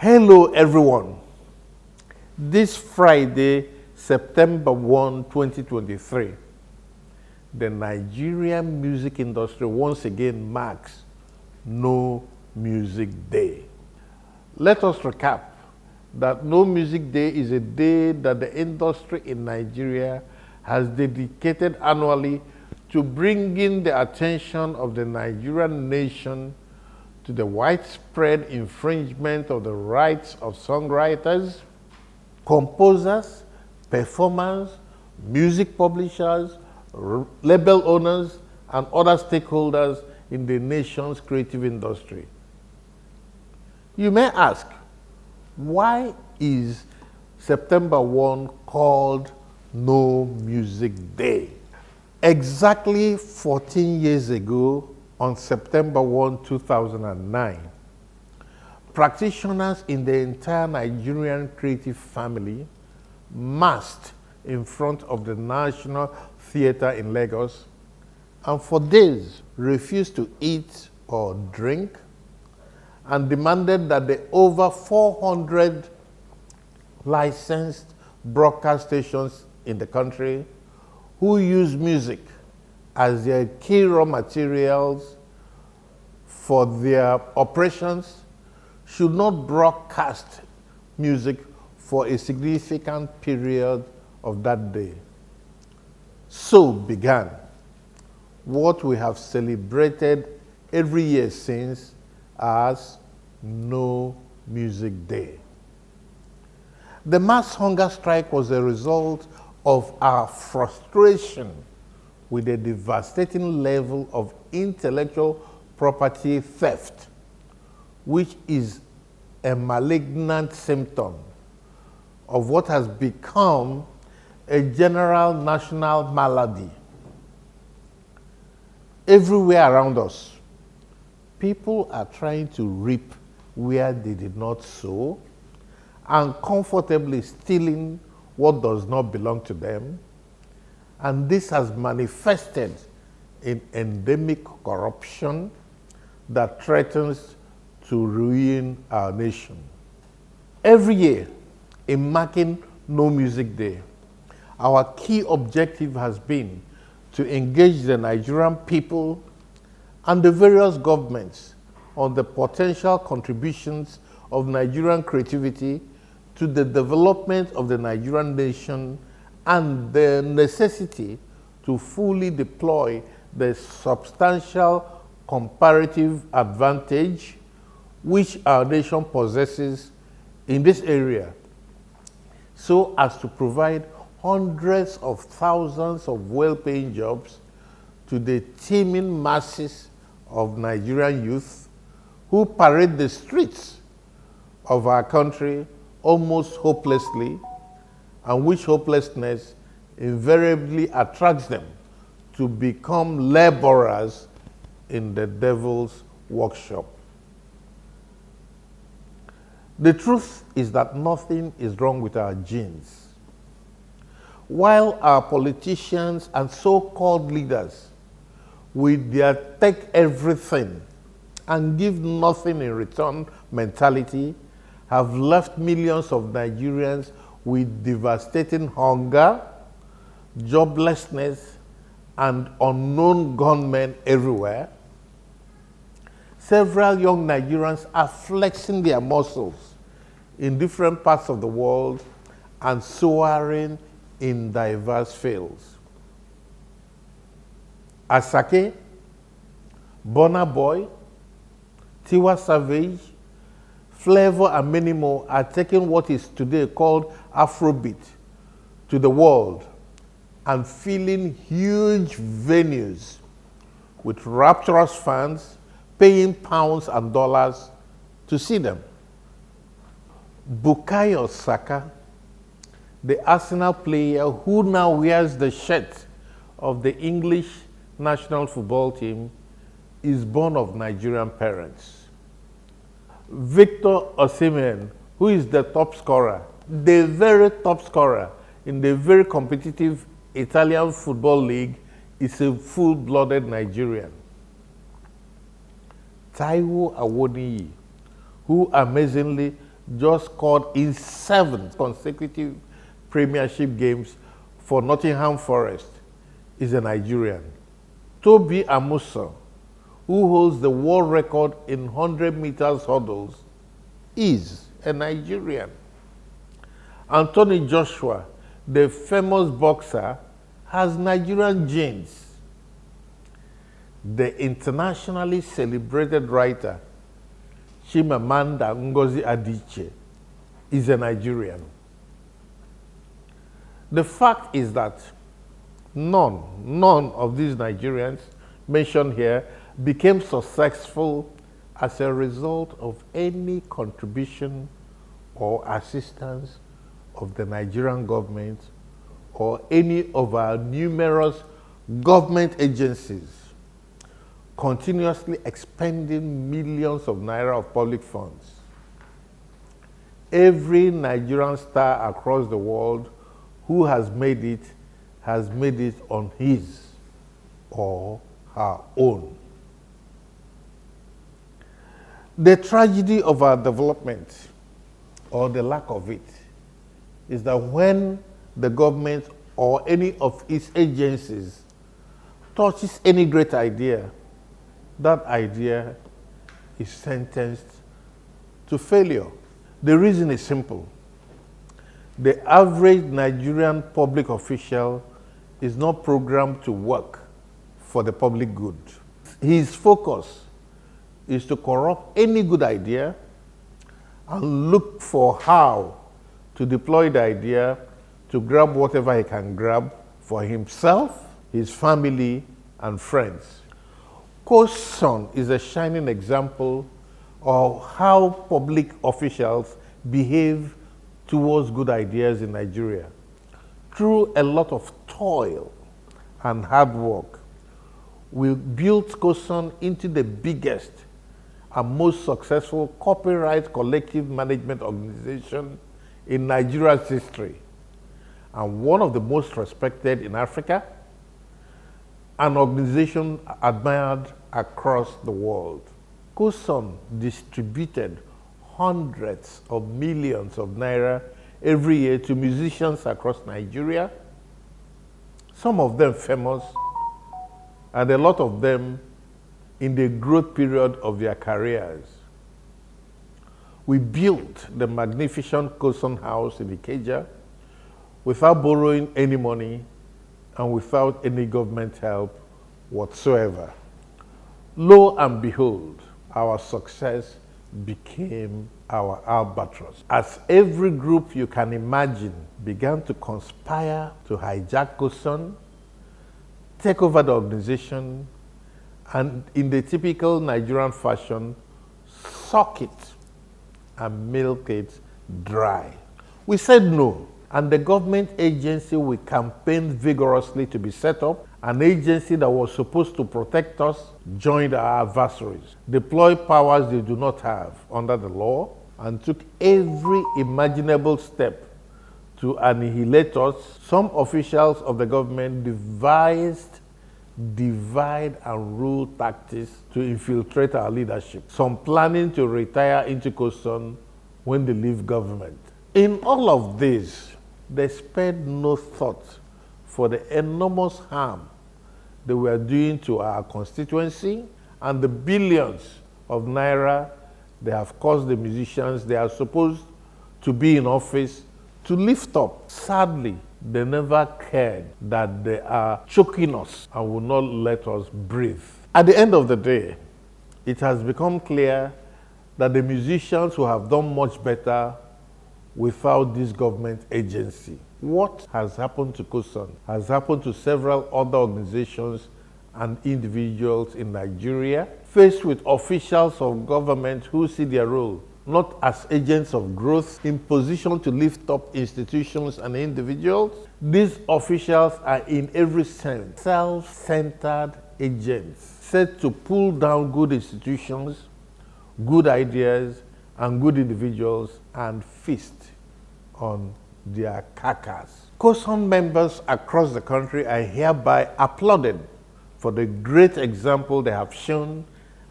Hello everyone. This Friday, September 1, 2023, the Nigerian music industry once again marks No Music Day. Let us recap that No Music Day is a day that the industry in Nigeria has dedicated annually to bringing the attention of the Nigerian nation to the widespread infringement of the rights of songwriters, composers, performers, music publishers, label owners, and other stakeholders in the nation's creative industry. You may ask, why is September 1 called No Music Day? Exactly 14 years ago, on September 1, 2009, practitioners in the entire Nigerian creative family massed in front of the National Theatre in Lagos and for days refused to eat or drink and demanded that the over 400 licensed broadcast stations in the country who use music as their key raw materials for their operations should not broadcast music for a significant period of that day. So began what we have celebrated every year since as No Music Day. The mass hunger strike was a result of our frustration with the devastating level of intellectual property theft, which is a malignant symptom of what has become a general national malady. Everywhere around us, people are trying to reap where they did not sow and comfortably stealing what does not belong to them. And this has manifested in endemic corruption that threatens to ruin our nation. Every year, in marking No Music Day, our key objective has been to engage the Nigerian people and the various governments on the potential contributions of Nigerian creativity to the development of the Nigerian nation and the necessity to fully deploy the substantial comparative advantage which our nation possesses in this area, so as to provide hundreds of thousands of well-paying jobs to the teeming masses of Nigerian youth who parade the streets of our country almost hopelessly, and which hopelessness invariably attracts them to become laborers in the devil's workshop. The truth is that nothing is wrong with our genes. While our politicians and so-called leaders, with their take everything and give nothing in return mentality, have left millions of Nigerians with devastating hunger, joblessness, and unknown gunmen everywhere, several young Nigerians are flexing their muscles in different parts of the world and soaring in diverse fields. Asake, Burna Boy, Tiwa Savage, Flavor, and many more are taking what is today called Afrobeat to the world and filling huge venues with rapturous fans paying pounds and dollars to see them. Bukayo Saka, the Arsenal player who now wears the shirt of the English national football team, is born of Nigerian parents. Victor Osimhen, who is the top scorer, the very top scorer in the very competitive Italian football league, is a full-blooded Nigerian. Taiwo Awoniyi, who amazingly just scored in 7 consecutive Premiership games for Nottingham Forest, is a Nigerian. Tobi Amusan, who holds the world record in 100 meters hurdles, is a Nigerian. Anthony Joshua, the famous boxer, has Nigerian genes. The internationally celebrated writer, Chimamanda Ngozi Adichie, is a Nigerian. The fact is that none of these Nigerians mentioned here became successful as a result of any contribution or assistance of the Nigerian government or any of our numerous government agencies continuously expending millions of naira of public funds. Every Nigerian star across the world who has made it on his or her own. The tragedy of our development, or the lack of it, is that when the government or any of its agencies touches any great idea, that idea is sentenced to failure. The reason is simple. The average Nigerian public official is not programmed to work for the public good. His focus is to corrupt any good idea and look for how to deploy the idea to grab whatever he can grab for himself, his family, and friends. COSON is a shining example of how public officials behave towards good ideas in Nigeria. Through a lot of toil and hard work, we built COSON into the biggest and most successful copyright collective management organization in Nigeria's history, and one of the most respected in Africa, an organization admired across the world. COSON distributed hundreds of millions of naira every year to musicians across Nigeria, some of them famous, and a lot of them in the growth period of their careers. We built the magnificent COSON house in Ikeja without borrowing any money and without any government help whatsoever. Lo and behold, our success became our albatross, as every group you can imagine began to conspire to hijack COSON, take over the organization, and in the typical Nigerian fashion, suck it and milk it dry. We said no, and the government agency we campaigned vigorously to be set up, an agency that was supposed to protect us, joined our adversaries, deployed powers they do not have under the law, and took every imaginable step to annihilate us. Some officials of the government devised divide and rule tactics to infiltrate our leadership, some planning to retire into COSON when they leave government. In all of this, they spared no thought for the enormous harm they were doing to our constituency and the billions of naira they have caused the musicians they are supposed to be in office to lift up. Sadly, they never cared that they are choking us and will not let us breathe. At the end of the day, it has become clear that the musicians will have done much better without this government agency. What has happened to COSON has happened to several other organizations and individuals in Nigeria, faced with officials of government who see their role not as agents of growth in position to lift up institutions and individuals. These officials are in every sense self-centered agents set to pull down good institutions, good ideas, and good individuals and feast on their carcass. COSON members across the country are hereby applauded for the great example they have shown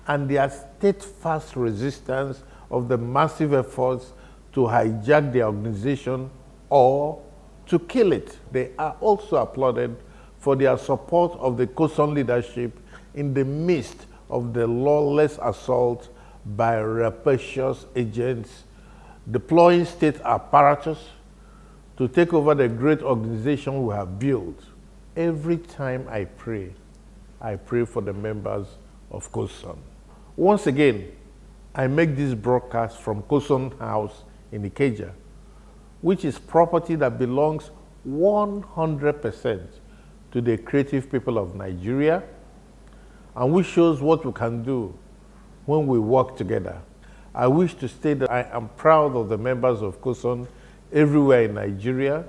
and their steadfast resistance of the massive efforts to hijack the organization or to kill it. They are also applauded for their support of the COSON leadership in the midst of the lawless assault by rapacious agents deploying state apparatus to take over the great organization we have built. Every time I pray for the members of COSON. Once again, I make this broadcast from COSON House in Ikeja, which is property that belongs 100% to the creative people of Nigeria, and which shows what we can do when we work together. I wish to state that I am proud of the members of COSON everywhere in Nigeria,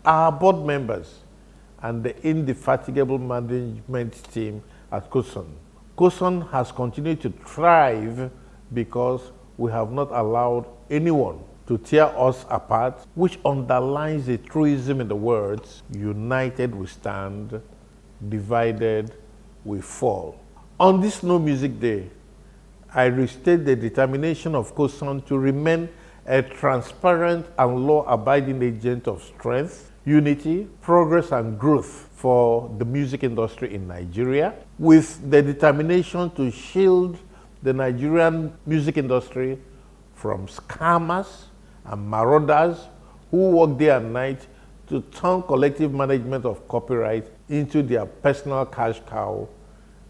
our board members, and the indefatigable management team at COSON. COSON has continued to thrive because we have not allowed anyone to tear us apart, which underlines the truism in the words, united we stand, divided we fall. On this No Music Day, I restate the determination of COSON to remain a transparent and law-abiding agent of strength, unity, progress, and growth for the music industry in Nigeria, with the determination to shield the Nigerian music industry from scammers and marauders who work day and night to turn collective management of copyright into their personal cash cow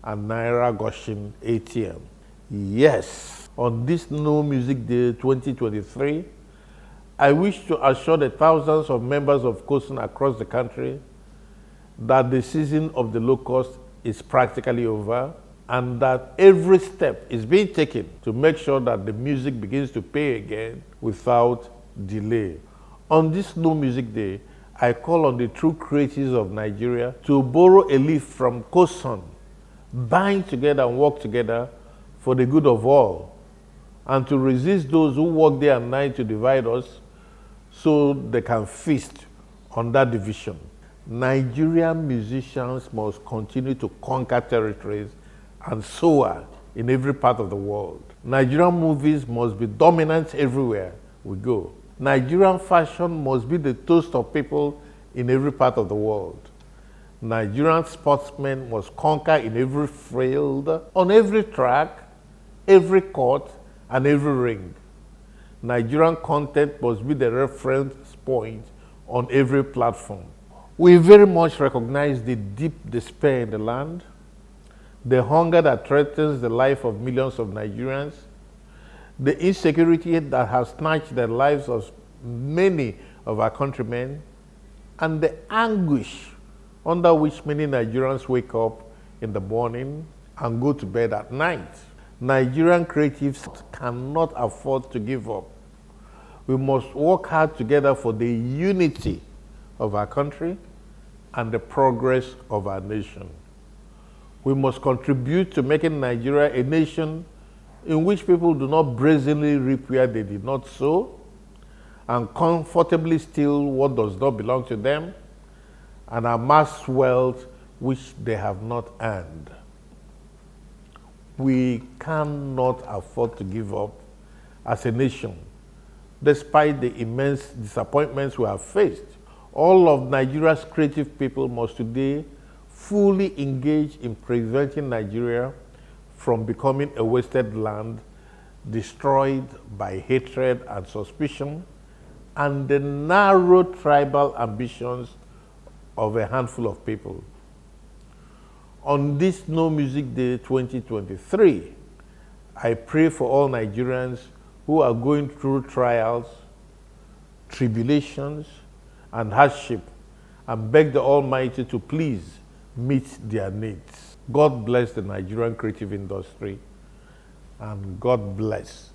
and naira gushing ATM. Yes, on this No Music Day 2023, I wish to assure the thousands of members of COSON across the country that the season of the locust is practically over and that every step is being taken to make sure that the music begins to pay again without delay. On this No Music Day, I call on the true creatives of Nigeria to borrow a leaf from COSON, bind together and work together for the good of all, and to resist those who work day and night to divide us so they can feast on that division. Nigerian musicians must continue to conquer territories and soar in every part of the world. Nigerian movies must be dominant everywhere we go. Nigerian fashion must be the toast of people in every part of the world. Nigerian sportsmen must conquer in every field, on every track, every court, and every ring. Nigerian content must be the reference point on every platform. We very much recognize the deep despair in the land, the hunger that threatens the life of millions of Nigerians, the insecurity that has snatched the lives of many of our countrymen, and the anguish under which many Nigerians wake up in the morning and go to bed at night. Nigerian creatives cannot afford to give up. We must work hard together for the unity of our country and the progress of our nation. We must contribute to making Nigeria a nation in which people do not brazenly reap where they did not sow and comfortably steal what does not belong to them and amass wealth which they have not earned. We cannot afford to give up as a nation, despite the immense disappointments we have faced. All of Nigeria's creative people must today fully engage in preventing Nigeria from becoming a wasted land destroyed by hatred and suspicion and the narrow tribal ambitions of a handful of people. On this No Music Day 2023, I pray for all Nigerians who are going through trials, tribulations, and hardship, and beg the Almighty to please meet their needs. God bless the Nigerian creative industry, and God bless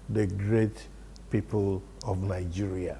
the great people of Nigeria.